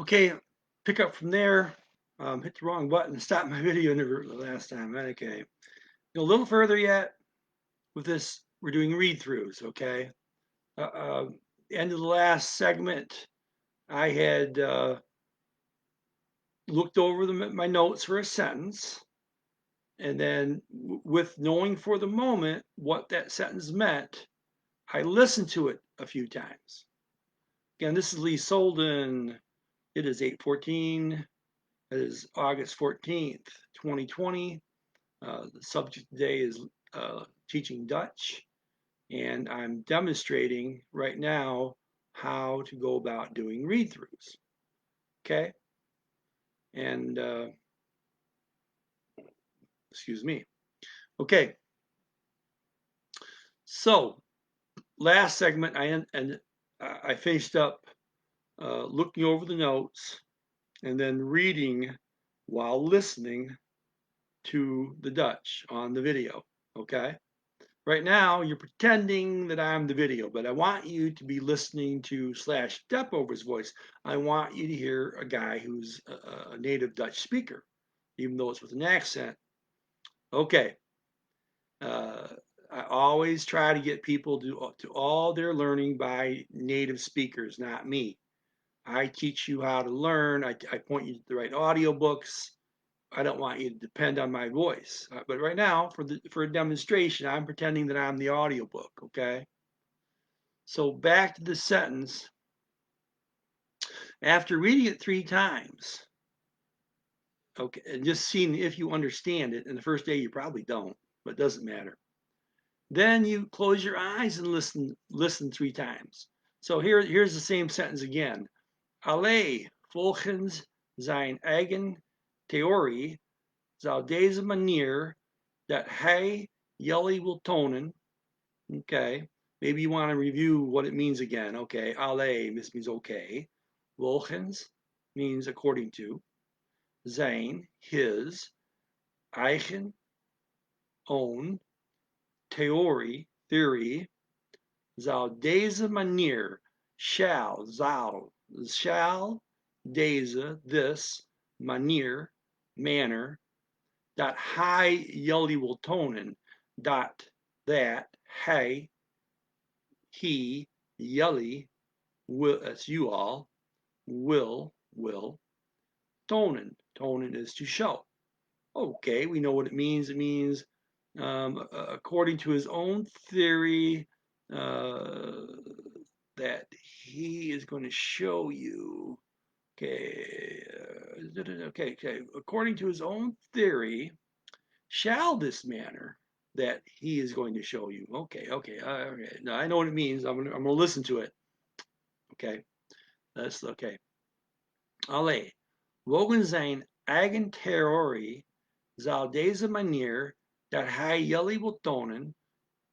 Okay, pick up from there. Hit the wrong button. Stop my video the last time. Okay, a little further yet with this. We're doing read-throughs. Okay. Uh, uh, End of the last segment, I had looked over my notes for a sentence, and then with knowing for the moment what that sentence meant, I listened to it a few times. Again, this is Lee Solden. It is 8:14. It is August 14th, 2020. The subject today is teaching Dutch, and I'm demonstrating right now how to go about doing read-throughs. Okay, and excuse me. Okay, so last segment, I finished up looking over the notes and then reading while listening to the Dutch on the video. Okay. Right now, you're pretending that I'm the video, but I want you to be listening to Slash Depover's voice. I want you to hear a guy who's a native Dutch speaker, even though it's with an accent. Okay. Uh, I always try to get people to all their learning by native speakers, not me. I teach you how to learn. I point you to the right audiobooks. I don't want you to depend on my voice. But right now, for a demonstration, I'm pretending that I'm the audiobook, okay? So back to the sentence. After reading it 3 times, okay, and just seeing if you understand it, and the first day you probably don't, but it doesn't matter. Then you close your eyes and listen 3 times. So here's the same sentence again. Allee, volgens zijn eigen theorie zou deze manier dat hij jullie wil tonen. Okay, maybe you want to review what it means again. Okay, allee, this means okay. Volgens means according to. Zijn, his. Eigen, own. Theory. Zou deze manier, shall, deze, this, manier, manner, dat hij jullie wil tonen, that, hij, he, jullie, will, that's you all, will, tonen. Tonen is to show. Okay, we know what it means. It means according to his own theory, that he is going to show you. Okay, okay. According to his own theory, shall this manner that he is going to show you. Okay. Now I know what it means. I'm gonna listen to it. Okay, that's okay. Allee, wogen zijn eigen theorie zou deze manier dat hij jullie wil tonen.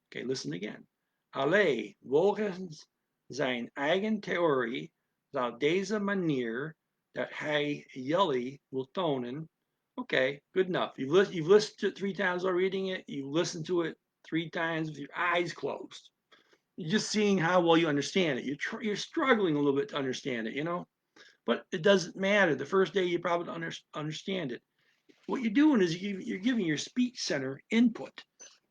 Okay, listen again. Allee, volgens zijn eigen theorie zou deze manier dat hij jullie wil tonen. Okay, good enough. You've listened to it 3 times while reading it. You listened to it 3 times with your eyes closed. You're just seeing how well you understand it. You're struggling a little bit to understand it, but it doesn't matter. The first day you probably don't understand it. What you're doing is you're giving your speech center input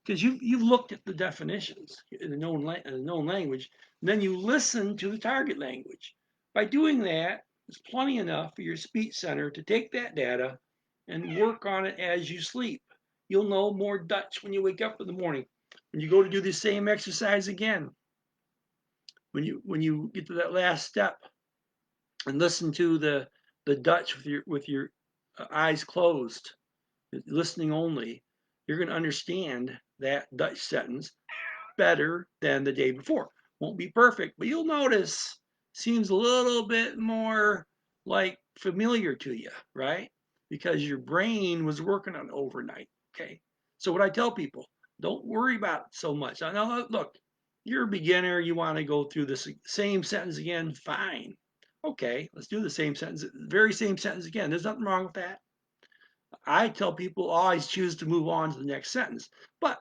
because you've looked at the definitions in a known language, and then you listen to the target language. By doing that, it's plenty enough for your speech center to take that data and work on it as you sleep. You'll know more Dutch when you wake up in the morning. When you go to do the same exercise again, when you get to that last step and listen to the Dutch with your eyes closed, listening only, you're going to understand that Dutch sentence better than the day before. Won't be perfect, but you'll notice seems a little bit more like familiar to you, right? Because your brain was working on it overnight. Okay. So what I tell people, don't worry about it so much. I know, look, you're a beginner, you want to go through the same sentence again, fine. Okay, let's do the same sentence, very same sentence again. There's nothing wrong with that. I tell people always choose to move on to the next sentence. But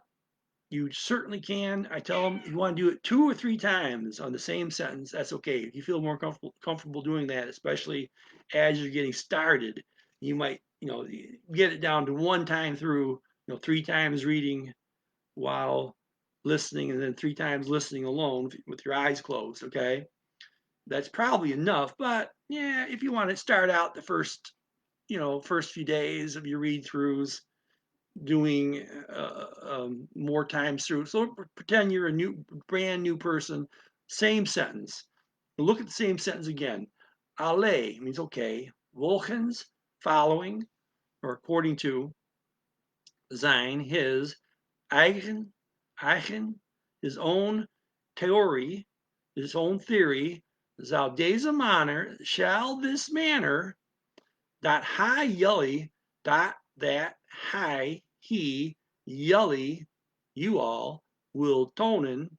you certainly can. I tell them you want to do it 2 or 3 times on the same sentence. That's okay. If you feel more comfortable doing that, especially as you're getting started, you might, get it down to 1 time through, 3 times reading while listening, and then 3 times listening alone with your eyes closed. Okay, that's probably enough. But yeah, if you want to start out the first few days of your read throughs doing more times through. So pretend you're a brand new person. Same sentence. Look at the same sentence again. Alle means okay. Volgens, following, or according to. Sein, his. Eigen, his own theory, his own theory. Zou deze manner, shall this manner, that high yelly, that high he, yelly, you all, will tonen,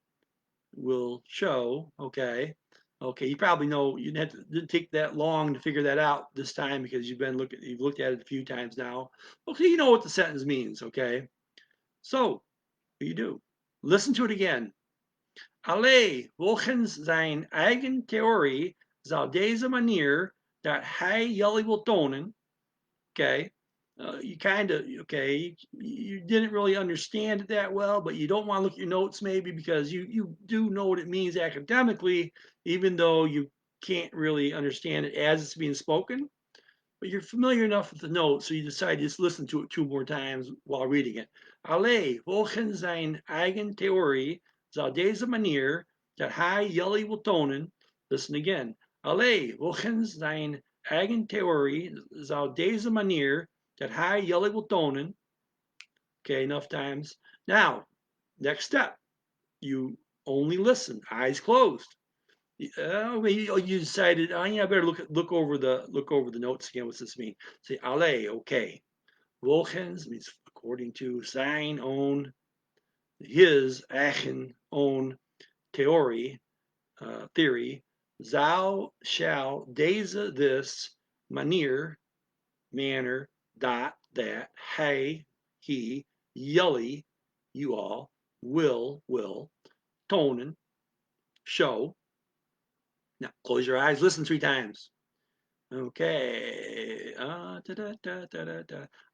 will show, okay. Okay, you probably know you didn't take that long to figure that out this time because you've looked at it a few times now. Okay, you know what the sentence means, okay? So, what do you do? Listen to it again. Alle, volgens zijn eigen theorie zou deze manier dat hij jullie wil tonen, okay, you kind of, okay, you didn't really understand it that well, but you don't want to look at your notes maybe because you do know what it means academically, even though you can't really understand it as it's being spoken. But you're familiar enough with the notes, so you decide to just listen to it 2 more times while reading it. Alle, volgens zijn eigen theorie zou deze manier dat hij jullie wil tonen. Listen again. Alle, volgens zijn eigen theorie zou deze manier dat hij jullie wil tonen. Okay, enough times. Now, next step. You only listen, eyes closed. You decided, oh yeah, I better look over the notes again. What's this mean? Say alle, okay. Volgens means according to, zijn own, his eigen own theory. Zou, shall, deze, this, manier, manner, that, hij, he, jullie, you all, will, tonen, show. Now close your eyes, listen 3 times. Okay.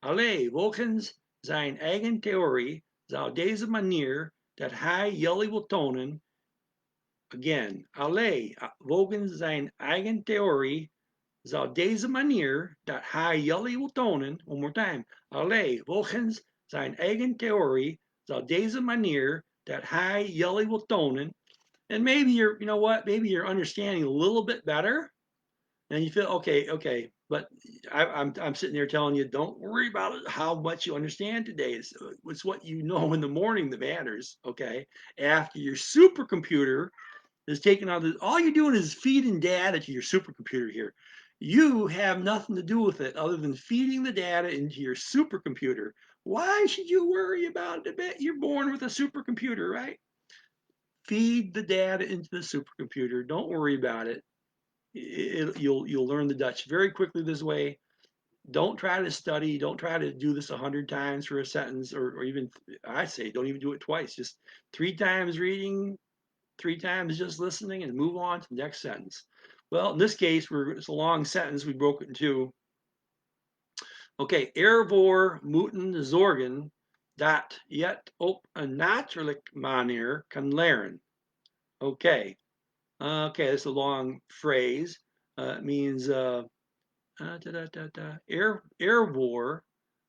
Alle, volgens zijn eigen theorie zou deze manier dat hij jullie wil tonen. Again. Alle, volgens zijn eigen theorie zou deze manier dat hij jullie wil tonen. One more time. Alle, volgens zijn eigen theorie zou deze manier dat hij jullie wil tonen. And maybe maybe you're understanding a little bit better. And you feel okay, but I'm sitting there telling you, don't worry about how much you understand today. It's what you know in the morning that matters. Okay, after your supercomputer is taking all this, all you're doing is feeding data to your supercomputer here. You have nothing to do with it other than feeding the data into your supercomputer. Why should you worry about it? I bet you're born with a supercomputer, right? Feed the data into the supercomputer. Don't worry about it. You'll learn the Dutch very quickly this way. Don't try to study. Don't try to do this 100 times for a sentence, or even I say don't even do it twice. Just 3 times reading, 3 times just listening, and move on to the next sentence. Well, in this case, it's a long sentence. We broke it in two. Okay, ervoor moeten zorgen dat yet op een natuurlijk manier kan leren. Okay, okay, that's a long phrase. It means ervoor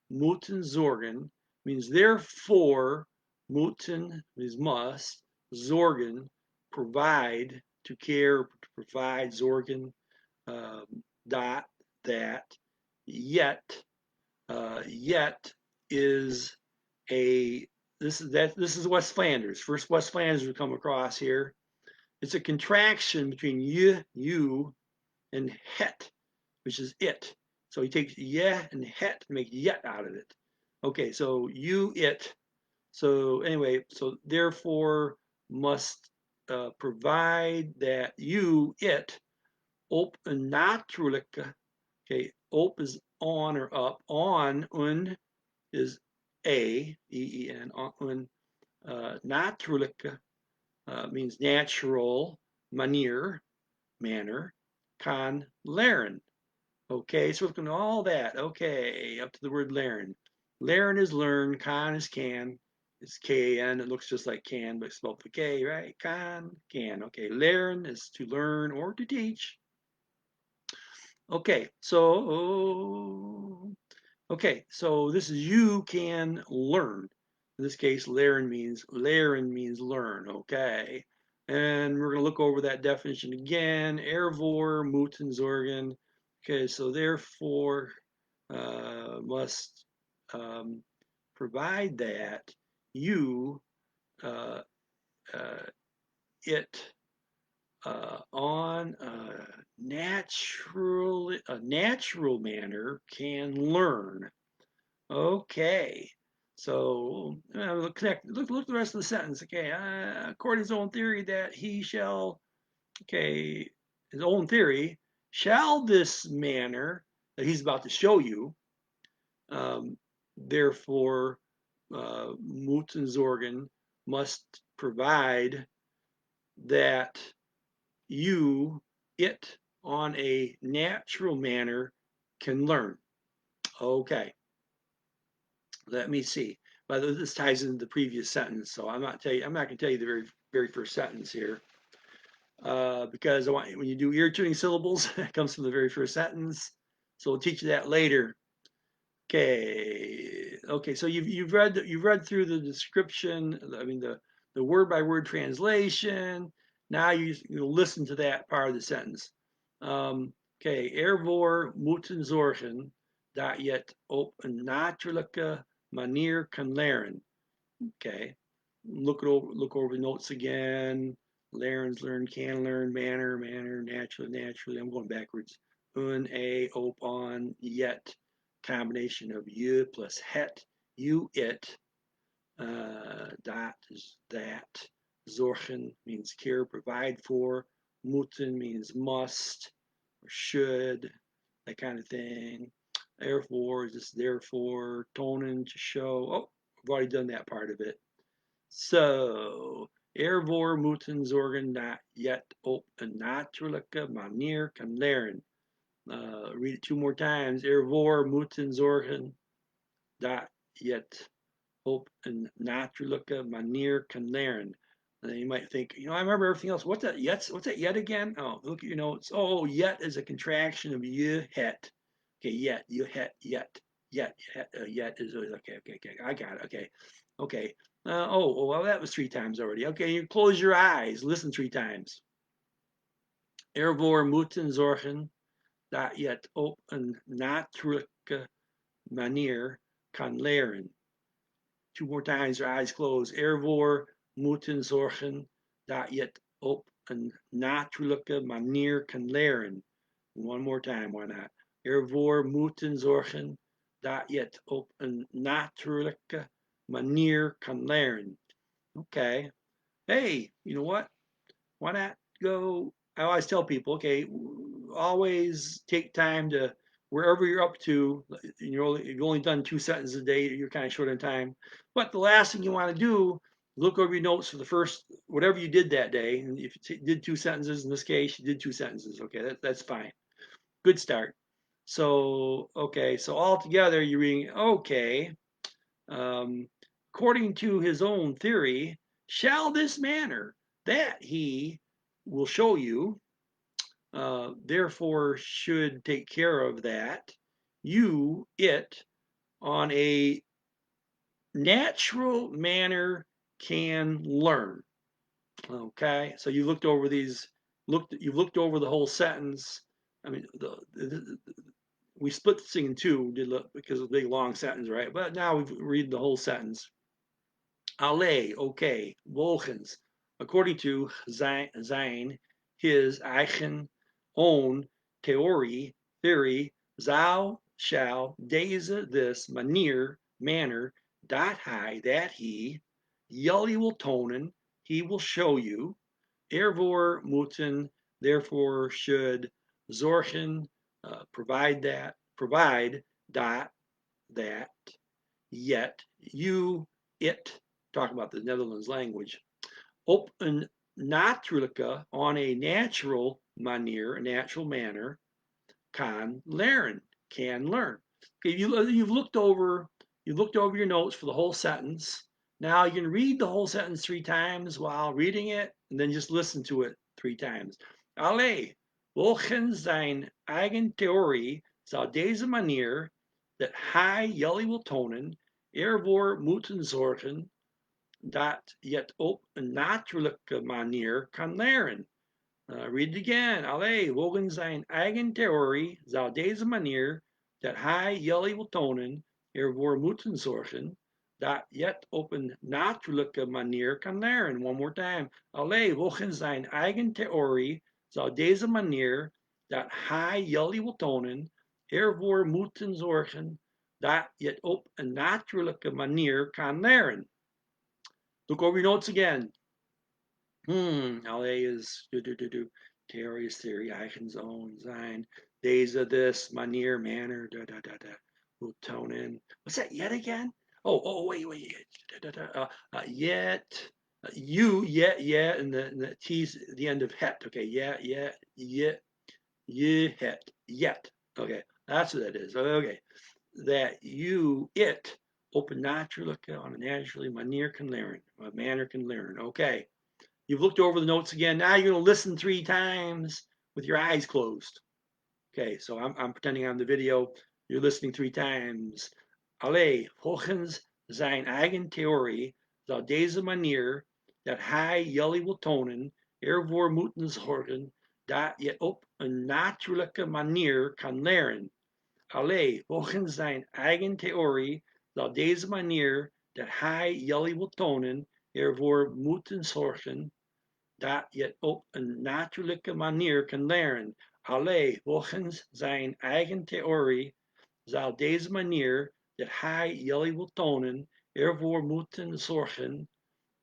moeten zorgen means therefore, moeten means must, zorgen, provide, to care, to provide, zorgen, that, yet, yet is this is West Flanders. First West Flanders we come across here. It's a contraction between you, and het, which is it. So he takes yeah and het and make yet out of it. Okay, so you, it. So anyway, so therefore must provide that you, it, op een natuurlijke. Okay, op is on or up. On, un is a, E-E-N, un, Natuurlijk means natural, manier, manner, kan leren. Okay, so we're looking at all that. Okay, up to the word leren. Leren is learn, kan is can, it's K-A-N. It looks just like can, but spelled with K, right? Can. Okay, leren is to learn or to teach. Okay, so this is you can learn. In this case, leren means learn. Okay, and we're going to look over that definition again. Ervoor, moeten, zorgen. Okay, so therefore must provide that you uh, it on a natural manner can learn. Okay. So look at the rest of the sentence. Okay. According to his own theory that he shall, okay, his own theory, shall this manner that he's about to show you, um, therefore, Mutzenzorgen must provide that you, it, on a natural manner can learn. Okay, let me see. But this ties into the previous sentence, so I'm not going to tell you the very first sentence here, because when you do ear tuning syllables, it comes from the very first sentence. So we'll teach you that later. Okay. So you've read through the description. I mean the word by word translation. Now you listen to that part of the sentence. Okay, ervoor moeten zorgen dat je het op een natuurlijke manier kan leren. Okay, look over the notes again. Learn, can learn, manner, naturally. I'm going backwards. A, op, on, yet. Combination of you plus het, you, it. Dat is that. Zorgen means care, provide for. Moeten means must or should, that kind of thing. Therefore is just therefore. Tonen, to show. Oh, I've already done that part of it. So, ervoor moeten zorgen dat je het op een natuurlijke manier kan leren. Read it two more times. Ervoor moeten zorgen dat je het op een natuurlijke manier kan leren. And then you might think, I remember everything else. What's that yet? What's that yet again? Oh, look at your notes. Oh, yet is a contraction of je het. Okay, yet, you het, yet. Yet is okay. I got it. Okay. Well, that was three times already. Okay, you close your eyes. Listen three times. Ervoor moeten zorgen dat je het op een natuurlijke manier kan leren. Two more times, your eyes closed. Ervoor moeten zorgen dat je het op een natuurlijke manier kan leren. One more time, why not? Ervoor moeten zorgen dat je het op een natuurlijke manier kan leren. Okay. Hey, you know what? Why not go? I always tell people, okay, always take time to wherever you're up to. You've only done two sentences a day. You're kind of short on time. But the last thing you want to do, look over your notes for the first whatever you did that day. And if you did two sentences in this case, you did two sentences. Okay, that's fine. Good start. So okay, so all together you're reading okay. Um, according to his own theory, shall this manner that he will show you, therefore should take care of that, you, it, on a natural manner can learn. Okay, so you looked over you've looked over the whole sentence. I mean, we split this thing in two because of the big long sentence, right? But now we've read the whole sentence. Alle, okay, volgens, according to zijn, his eigen, own, theory, zou, shall, deze, this, manier, manner, dat hij, that he, jullie will tonen, he will show you, ervoor moeten, therefore should, zorgen, provide, dat, yet, you, it, talking about the Netherlands language. Op een natuurlijke, on a natural manier, a natural manner, can learn, can learn. Okay, you've looked over your notes for the whole sentence. Now you can read the whole sentence 3 times while reading it, and then just listen to it 3 times. Allee, volgens zijn eigen theorie zou deze manier dat hij jullie wil tonen ervoor moeten zorgen dat je het op een natuurlijke manier kan leren. Read it again. Allee, volgens zijn eigen theorie zou deze manier dat hij jullie wil tonen ervoor moeten zorgen dat je het op een natuurlijke manier kan leren. One more time. Allee, volgens zijn eigen theorie zou deze manier dat hij jullie wil tonen ervoor moeten zorgen dat je het op een natuurlijke manier kan leren. Look over your notes again. LA is theory is theory, eigen zijn. Deze, this, manier, manner, will tone in. What's that yet again? Wait. Yet, yet, and the T's the end of het. Okay, yet, yet. Okay, that's what that is. Okay, that it, op een natuurlijke, on a naturally, manier can learn. A manner can learn. Okay. You've looked over the notes again. Now you're going to listen 3 times with your eyes closed. Okay, so I'm pretending I'm the video. You're listening 3 times. Allee, volgens zijn eigen theorie zou deze manier dat hij jullie wil tonen ervoor moeten zorgen dat je op een natuurlijke manier kan leren. Allee, volgens zijn eigen theorie zou deze manier dat hij jullie wil tonen ervoor moeten zorgen dat je het op een natuurlijke manier kan leren. Allee, volgens zijn eigen theorie zou deze manier dat hij jullie wil tonen ervoor moeten zorgen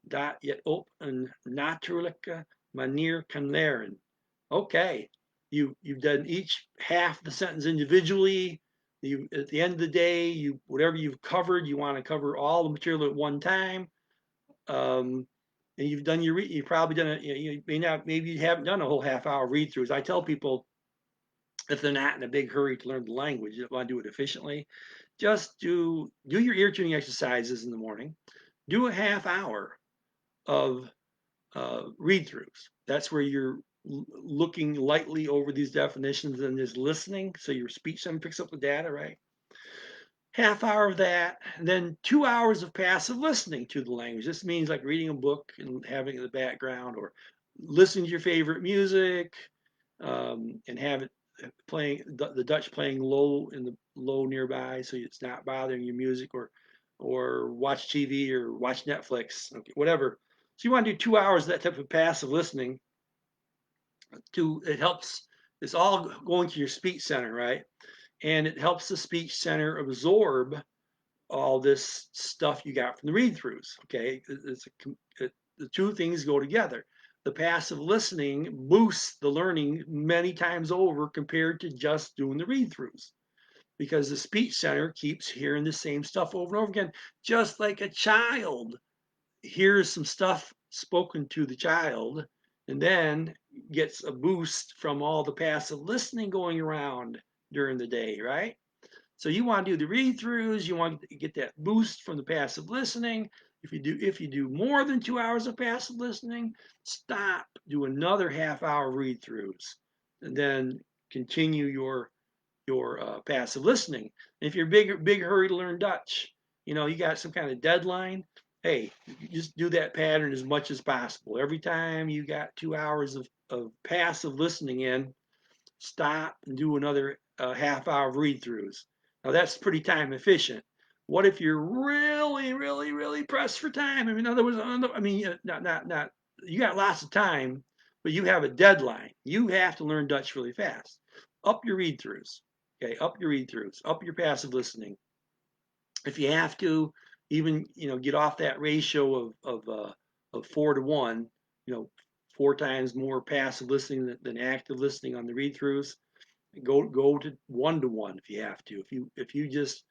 dat je het op een natuurlijke manier kan leren. Okay, you've done each half the sentence individually. At the end of the day, whatever you've covered, you want to cover all the material at one time. And you've probably done it. You may not, maybe you haven't done a whole half-hour read-throughs. I tell people if they're not in a big hurry to learn the language, you want to do it efficiently, just do your ear tuning exercises in the morning. Do a half hour of read-throughs. That's where you're looking lightly over these definitions and just listening, so your speech center picks up the data, right? Half hour of that, and then 2 hours of passive listening to the language. This means like reading a book and having it in the background, or listening to your favorite music, and have it playing the Dutch playing low in the low nearby, so it's not bothering your music, or watch TV or watch Netflix, okay, whatever. So you want to do 2 hours of that type of passive listening. It helps. It's all going to your speech center, right? And it helps the speech center absorb all this stuff you got from the read-throughs. Okay, the two things go together. The passive listening boosts the learning many times over compared to just doing the read-throughs, because the speech center keeps hearing the same stuff over and over again, just like a child hears some stuff spoken to the child and then gets a boost from all the passive listening going around during the day, right? So you want to do the read-throughs, you want to get that boost from the passive listening. If you do more than 2 hours of passive listening, stop, do another half-hour read-throughs, and then continue your passive listening. And if you're big hurry to learn Dutch, you got some kind of deadline. Hey, just do that pattern as much as possible. Every time you got 2 hours of passive listening in, stop and do another half-hour of read-throughs. Now that's pretty time efficient. What if you're really pressed for time? I mean, in other words, not you got lots of time, but you have a deadline. You have to learn Dutch really fast. Up your read-throughs. Okay, up your read-throughs, up your passive listening. If you have to, even get off that ratio of 4 to 1. 4 times more passive listening than active listening on the read-throughs. Go to 1 to 1 if you have to. If you just,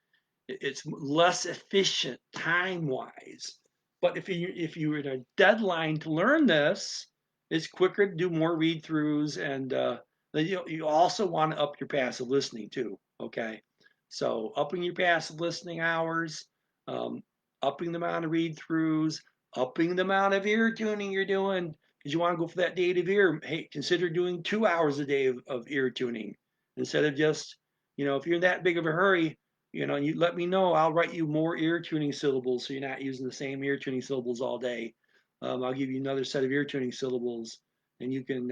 it's less efficient time wise, But if you're in a deadline to learn this, it's quicker to do more read throughs, and then you also want to up your passive listening too. Okay, so upping your passive listening hours, um, upping the amount of read throughs, upping the amount of ear tuning you're doing, because you want to go for that native ear. Hey, consider doing 2 hours a day of ear tuning instead of just, if you're in that big of a hurry, you let me know. I'll write you more ear tuning syllables so you're not using the same ear tuning syllables all day. I'll give you another set of ear tuning syllables, and you can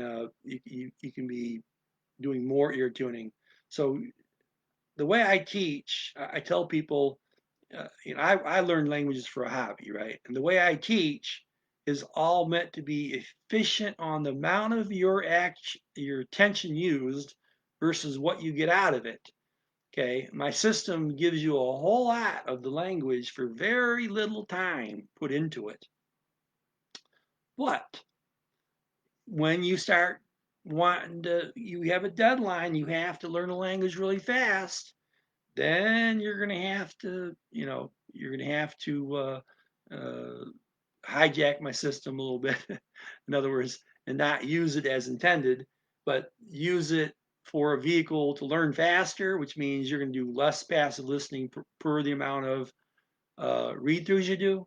be doing more ear tuning. So the way I teach, I tell people, I learned languages for a hobby, right? And the way I teach is all meant to be efficient on the amount of your attention used versus what you get out of it. Okay, my system gives you a whole lot of the language for very little time put into it. But when you start you have a deadline, you have to learn a language really fast, then you're gonna have to uh, hijack my system a little bit. In other words, and not use it as intended, but use it for a vehicle to learn faster, which means you're going to do less passive listening per the amount of read throughs you do.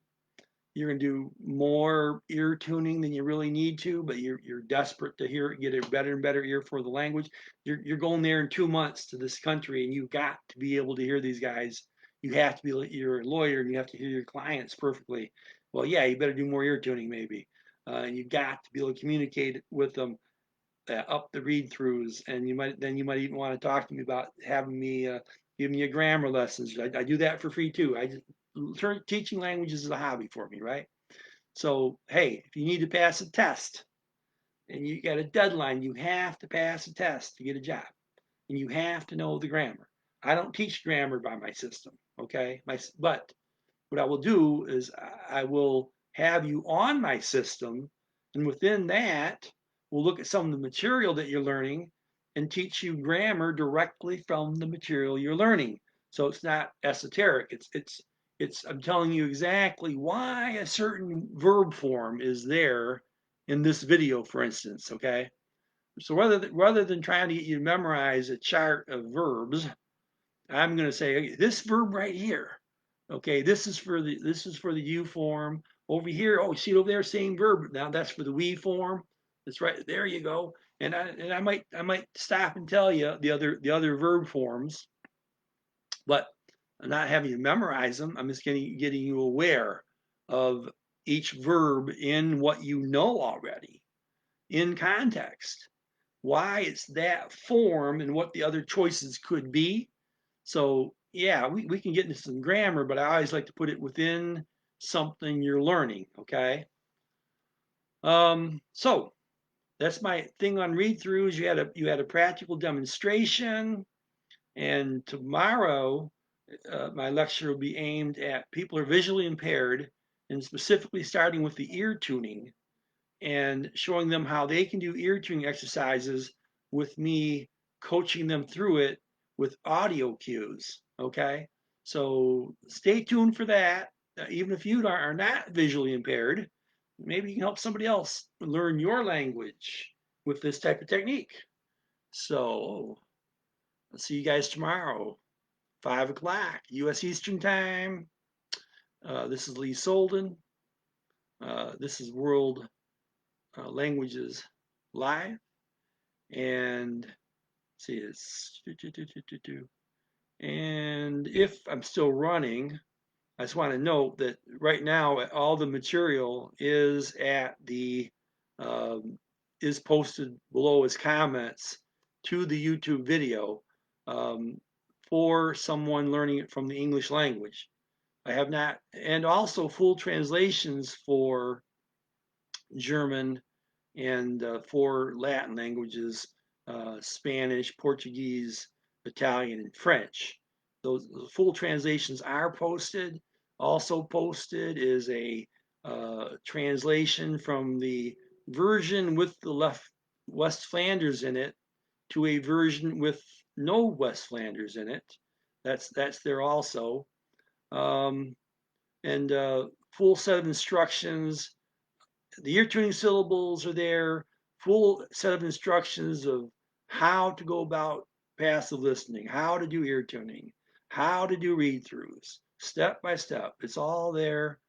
You're going to do more ear tuning than you really need to, but you're desperate to get a better and better ear for the language. You're going there in 2 months to this country, and you've got to be able to hear these guys. You're a lawyer, and you have to hear your clients perfectly. Well, yeah, you better do more ear tuning, maybe. And you've got to be able to communicate with them, up the read throughs, and you might even want to talk to me about having me give me a grammar lessons. I do that for free too. Teaching languages is a hobby for me, right? So hey, if you need to pass a test and you got a deadline, you have to pass a test to get a job, and you have to know the grammar. I don't teach grammar by my system, okay? But what I will do is I will have you on my system, and within that, we'll look at some of the material that you're learning and teach you grammar directly from the material you're learning. So it's not esoteric. It's I'm telling you exactly why a certain verb form is there in this video, for instance. Okay. So rather than trying to get you to memorize a chart of verbs, I'm going to say, okay, this verb right here. Okay, this is for the you form. Over here, oh, see it over there, same verb. Now that's for the we form. That's right. There you go. And I might stop and tell you the other verb forms, but I'm not having you memorize them. I'm just getting you aware of each verb in what you know already, in context, why it's that form and what the other choices could be. So yeah, we can get into some grammar, but I always like to put it within something you're learning. Okay. So that's my thing on read throughs. You had a practical demonstration, and tomorrow my lecture will be aimed at people who are visually impaired, and specifically starting with the ear tuning and showing them how they can do ear tuning exercises with me coaching them through it with audio cues. Okay. So stay tuned for that. Even if you are not visually impaired, maybe you can help somebody else learn your language with this type of technique. So I'll see you guys tomorrow, 5 o'clock, US Eastern Time. This is Lee Solden. This is World Languages Live. And see, it's and if I'm still running, I just want to note that right now all the material um, is posted below as comments to the YouTube video, um, for someone learning it from the English language. I have not, and also full translations for German and 4 Latin languages, Spanish, Portuguese, Italian, and French. Those full translations are posted. Also posted is a translation from the version with the left West Flanders in it to a version with no West Flanders in it. That's there also. Um, and full set of instructions. The ear tuning syllables are there, full set of instructions of how to go about passive listening, how to do ear tuning, how to do read throughs, step by step. It's all there,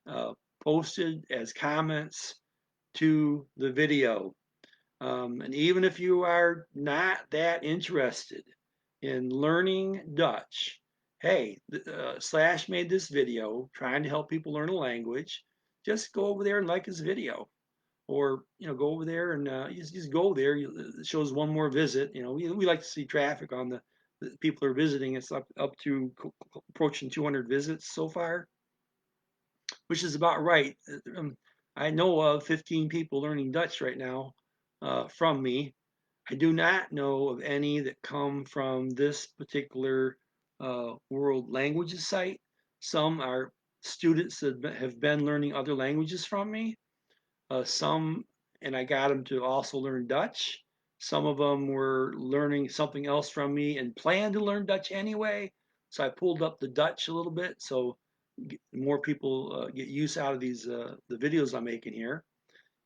uh, posted as comments to the video. And even if you are not that interested in learning Dutch, hey, Slash made this video trying to help people learn a language. Just go over there and like his video, or go over there and just go there. It shows one more visit. We like to see traffic on the people who are visiting. It's up to approaching 200 visits so far, which is about right. I know of 15 people learning Dutch right now from me. I do not know of any that come from this particular world languages site. Some are students that have been learning other languages from me. Some, and I got them to also learn Dutch. Some of them were learning something else from me and planned to learn Dutch anyway. So I pulled up the Dutch a little bit so more people get use out of these the videos I'm making here.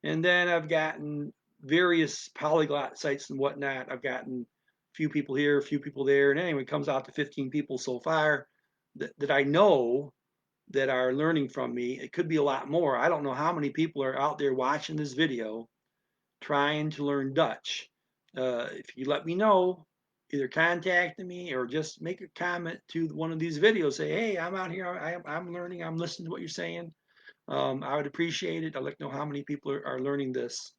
And then I've gotten various polyglot sites and whatnot. I've gotten a few people here, a few people there, and anyway, it comes out to 15 people so far that I know that are learning from me. It could be a lot more. I don't know how many people are out there watching this video trying to learn Dutch. If you let me know, either contact me or just make a comment to one of these videos. Say, hey, I'm out here. I'm learning. I'm listening to what you're saying. I would appreciate it. I'd like to know how many people are learning this.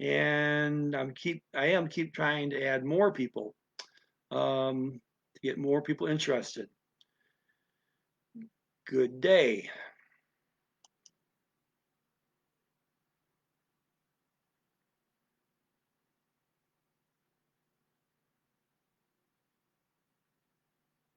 And I am keep trying to add more people to get more people interested. Good day.